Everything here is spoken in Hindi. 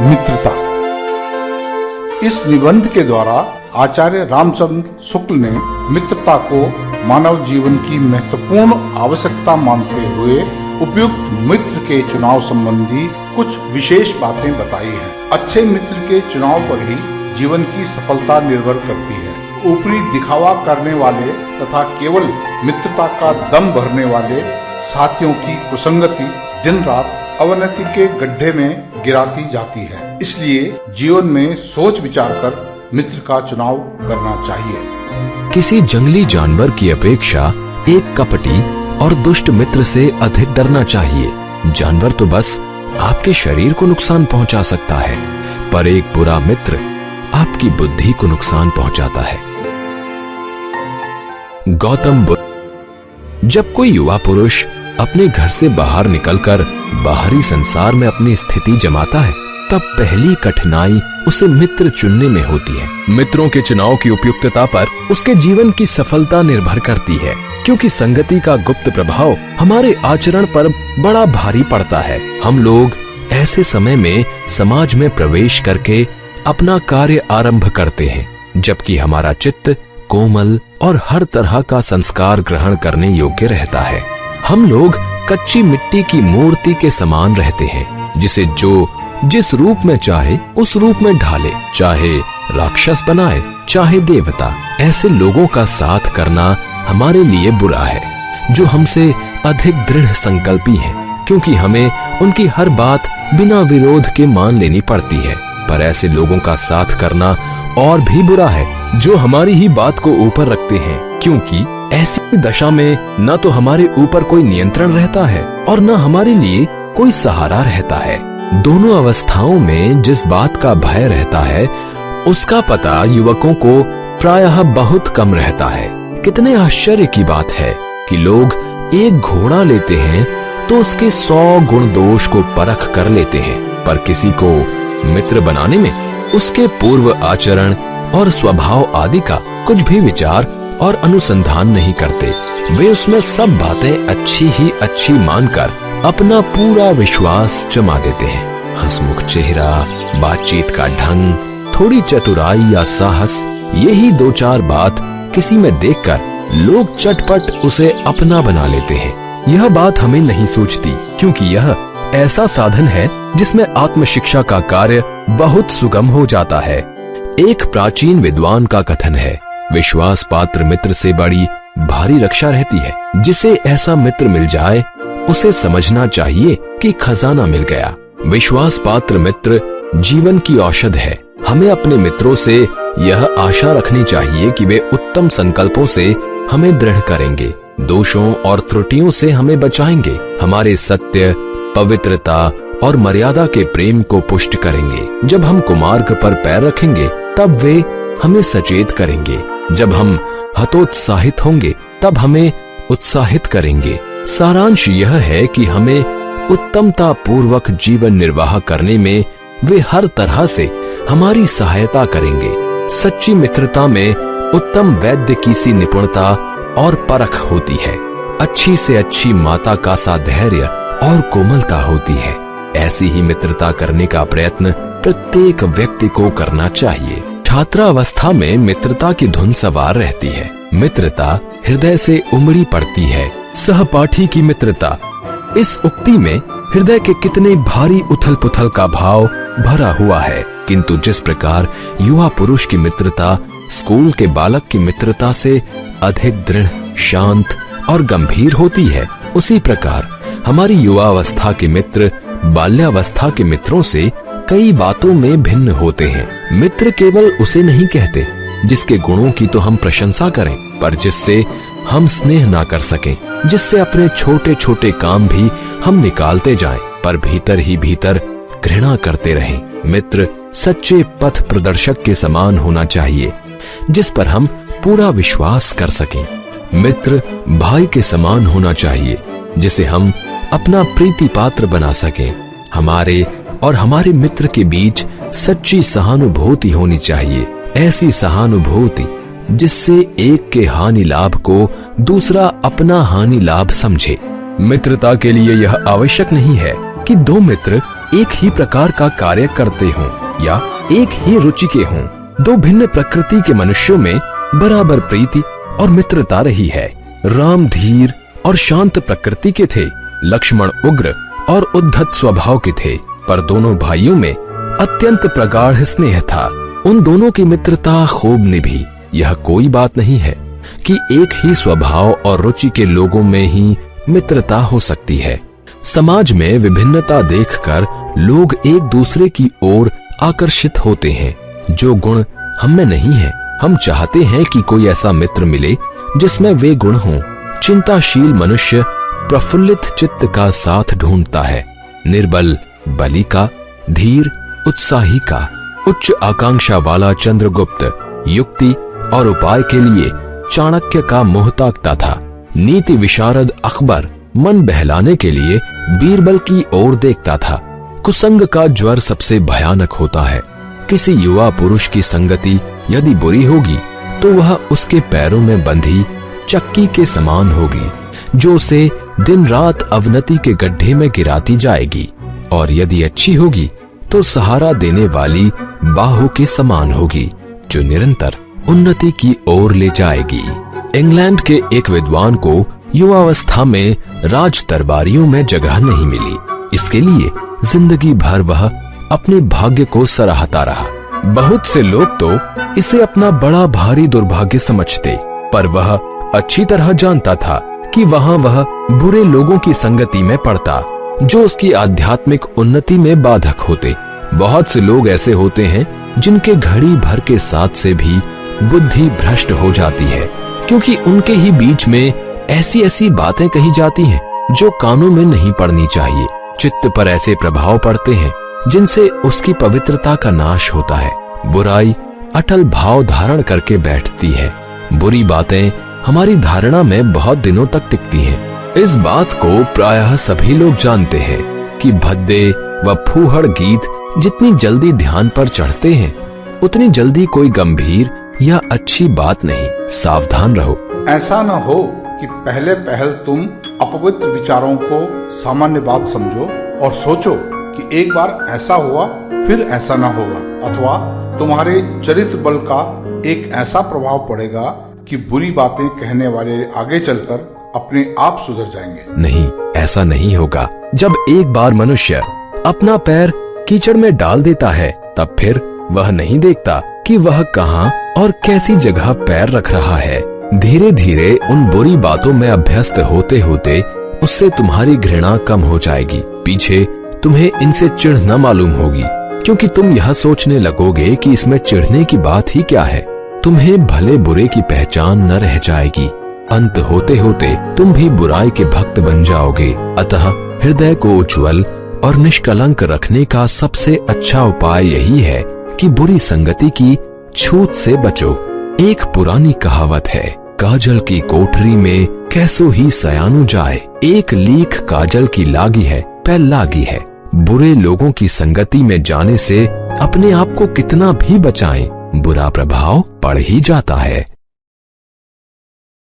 मित्रता। इस निबंध के द्वारा आचार्य रामचंद्र शुक्ल ने मित्रता को मानव जीवन की महत्वपूर्ण आवश्यकता मानते हुए उपयुक्त मित्र के चुनाव संबंधी कुछ विशेष बातें बताई हैं। अच्छे मित्र के चुनाव पर ही जीवन की सफलता निर्भर करती है। ऊपरी दिखावा करने वाले तथा केवल मित्रता का दम भरने वाले साथियों की कुसंगति दिन रात अवनति के गड्ढे में गिराती जाती है। इसलिए जीवन में सोच विचार कर मित्र का चुनाव करना चाहिए। किसी जंगली जानवर की अपेक्षा एक कपटी और दुष्ट मित्र से अधिक डरना चाहिए। जानवर तो बस आपके शरीर को नुकसान पहुंचा सकता है, पर एक बुरा मित्र आपकी बुद्धि को नुकसान पहुंचाता है। गौतम बुद्ध। जब कोई युवा पुरुष अपने घर से बाहर निकलकर बाहरी संसार में अपनी स्थिति जमाता है, तब पहली कठिनाई उसे मित्र चुनने में होती है। मित्रों के चुनाव की उपयुक्तता पर उसके जीवन की सफलता निर्भर करती है, क्योंकि संगति का गुप्त प्रभाव हमारे आचरण पर बड़ा भारी पड़ता है। हम लोग ऐसे समय में समाज में प्रवेश करके अपना कार्य आरंभ करते हैं, जबकि हमारा चित्त कोमल और हर तरह का संस्कार ग्रहण करने योग्य रहता है। हम लोग कच्ची मिट्टी की मूर्ति के समान रहते हैं, जिसे जो जिस रूप में चाहे उस रूप में ढाले, चाहे राक्षस बनाए चाहे देवता। ऐसे लोगों का साथ करना हमारे लिए बुरा है, जो हमसे अधिक दृढ़ संकल्पी हैं, क्योंकि हमें उनकी हर बात बिना विरोध के मान लेनी पड़ती है। पर ऐसे लोगों का साथ करना और भी बुरा है, जो हमारी ही बात को ऊपर रखते हैं, क्योंकि ऐसी दशा में न तो हमारे ऊपर कोई नियंत्रण रहता है और न हमारे लिए कोई सहारा रहता है। दोनों अवस्थाओं में जिस बात का भय रहता है, उसका पता युवकों को प्रायः बहुत कम रहता है। कितने आश्चर्य की बात है कि लोग एक घोड़ा लेते हैं तो उसके 100 गुण दोष को परख कर लेते हैं, पर किसी को मित्र बनाने में उसके पूर्व आचरण और स्वभाव आदि का कुछ भी विचार और अनुसंधान नहीं करते। वे उसमें सब बातें अच्छी ही अच्छी मानकर अपना पूरा विश्वास जमा देते हैं। हंसमुख चेहरा, बातचीत का ढंग, थोड़ी चतुराई या साहस, यही 2-4 बात किसी में देखकर लोग चटपट उसे अपना बना लेते हैं। यह बात हमें नहीं सूझती, क्योंकि यह ऐसा साधन है जिसमें आत्मशिक्षा का कार्य बहुत सुगम हो जाता है। एक प्राचीन विद्वान का कथन है, विश्वास पात्र मित्र से बड़ी भारी रक्षा रहती है। जिसे ऐसा मित्र मिल जाए उसे समझना चाहिए कि खजाना मिल गया। विश्वास पात्र मित्र जीवन की औषध है। हमें अपने मित्रों से यह आशा रखनी चाहिए कि वे उत्तम संकल्पों से हमें दृढ़ करेंगे, दोषों और त्रुटियों से हमें बचाएंगे, हमारे सत्य, पवित्रता और मर्यादा के प्रेम को पुष्ट करेंगे। जब हम कुमार्ग पर पैर रखेंगे तब वे हमें सचेत करेंगे, जब हम हतोत्साहित होंगे तब हमें उत्साहित करेंगे। सारांश यह है कि हमें उत्तमता पूर्वक जीवन निर्वाह करने में वे हर तरह से हमारी सहायता करेंगे। सच्ची मित्रता में उत्तम वैद्य की सी निपुणता और परख होती है। अच्छी से अच्छी माता का सा धैर्य और कोमलता होती है। ऐसी ही मित्रता करने का प्रयत्न प्रत्येक व्यक्ति को करना चाहिए। छात्रावस्था में मित्रता की धुन सवार रहती है। मित्रता हृदय से उमड़ी पड़ती है। सहपाठी की मित्रता, इस उक्ति में हृदय के कितने भारी उथल पुथल का भाव भरा हुआ है, किंतु जिस प्रकार युवा पुरुष की मित्रता स्कूल के बालक की मित्रता से अधिक दृढ़, शांत और गंभीर होती है, उसी प्रकार हमारी युवावस्था के मित्र बाल्यावस्था के मित्रों से कई बातों में भिन्न होते हैं। मित्र केवल उसे नहीं कहते जिसके गुणों की तो हम प्रशंसा करें, पर जिससे हम स्नेह ना कर सकें, जिससे अपने छोटे छोटे काम भी हम निकालते जाएं, पर भीतर ही भीतर घृणा करते रहें। मित्र सच्चे पथ प्रदर्शक के समान होना चाहिए, जिस पर हम पूरा विश्वास कर सकें। मित्र भाई के समान होना चाहिए, जिसे हम अपना प्रीति पात्र बना सकें। हमारे और हमारे मित्र के बीच सच्ची सहानुभूति होनी चाहिए, ऐसी सहानुभूति जिससे एक के हानि लाभ को दूसरा अपना हानि लाभ समझे। मित्रता के लिए यह आवश्यक नहीं है कि दो मित्र एक ही प्रकार का कार्य करते हों या एक ही रुचि के हों, दो भिन्न प्रकृति के मनुष्यों में बराबर प्रीति और मित्रता रही है। राम धीर और शांत प्रकृति के थे, लक्ष्मण उग्र और उद्धत स्वभाव के थे, पर दोनों भाइयों में अत्यंत प्रगाढ़ स्नेह था। उन दोनों की मित्रता खूब निभी। यह कोई बात नहीं है कि एक ही स्वभाव और रुचि के लोगों में ही मित्रता हो सकती है। समाज में विभिन्नता देखकर लोग एक दूसरे की ओर आकर्षित होते हैं। जो गुण हम में नहीं है, हम चाहते हैं कि कोई ऐसा मित्र मिले जिसमें वे गुण हों। चिंताशील मनुष्य प्रफुल्लित चित्त का साथ ढूंढता है, निर्बल बलि का, धीर उत्साही का। उच्च आकांक्षा वाला चंद्रगुप्त युक्ति और उपाय के लिए चाणक्य का मोहताकता था। नीति विशारद अकबर मन बहलाने के लिए बीरबल की ओर देखता था। कुसंग का ज्वर सबसे भयानक होता है। किसी युवा पुरुष की संगति यदि बुरी होगी तो वह उसके पैरों में बंधी चक्की के समान होगी, जो उसे दिन रात अवनति के गड्ढे में गिराती जाएगी, और यदि अच्छी होगी तो सहारा देने वाली बाहु के समान होगी, जो निरंतर उन्नति की ओर ले जाएगी। इंग्लैंड के एक विद्वान को युवावस्था में राज दरबारियों में जगह नहीं मिली। इसके लिए जिंदगी भर वह अपने भाग्य को सराहता रहा। बहुत से लोग तो इसे अपना बड़ा भारी दुर्भाग्य समझते, पर वह अच्छी तरह जानता था कि वहां वह बुरे लोगों की संगति में पड़ता, जो उसकी आध्यात्मिक उन्नति में बाधक होते। बहुत से लोग ऐसे होते हैं जिनके घड़ी भर के साथ से भी बुद्धि भ्रष्ट हो जाती है, क्योंकि उनके ही बीच में ऐसी ऐसी बातें कही जाती हैं जो कानों में नहीं पड़नी चाहिए। चित्त पर ऐसे प्रभाव पड़ते हैं जिनसे उसकी पवित्रता का नाश होता है। बुराई अटल भाव धारण करके बैठती है। बुरी बातें हमारी धारणा में बहुत दिनों तक टिकती हैं। इस बात को प्रायः सभी लोग जानते हैं कि भद्दे व फूहड़ गीत जितनी जल्दी ध्यान पर चढ़ते हैं, उतनी जल्दी कोई गंभीर या अच्छी बात नहीं। सावधान रहो। ऐसा न हो कि पहले पहल तुम अपवित्र विचारों को सामान्य बात समझो और सोचो कि एक बार ऐसा हुआ फिर ऐसा न होगा, अथवा तुम्हारे चरित्र बल का एक ऐसा प्रभाव पड़ेगा कि बुरी बातें कहने वाले आगे चलकर अपने आप सुधर जाएंगे। नहीं, ऐसा नहीं होगा। जब एक बार मनुष्य अपना पैर कीचड़ में डाल देता है, तब फिर वह नहीं देखता कि वह कहाँ और कैसी जगह पैर रख रहा है। धीरे धीरे उन बुरी बातों में अभ्यस्त होते होते उससे तुम्हारी घृणा कम हो जाएगी। पीछे तुम्हें इनसे चिढ़ न मालूम होगी, क्योंकि तुम यह सोचने लगोगे कि इसमें चिढ़ने की बात ही क्या है। तुम्हें भले बुरे की पहचान न रह जाएगी। अंत होते होते तुम भी बुराई के भक्त बन जाओगे। अतः हृदय को उज्ज्वल और निष्कलंक रखने का सबसे अच्छा उपाय यही है कि बुरी संगति की छूत से बचो। एक पुरानी कहावत है, काजल की कोठरी में कैसो ही सयानु जाए। एक लीक काजल की लागी है, पै लागी है। बुरे लोगों की संगति में जाने से अपने आप को कितना भी बचाएं, बुरा प्रभाव पड़ ही जाता है।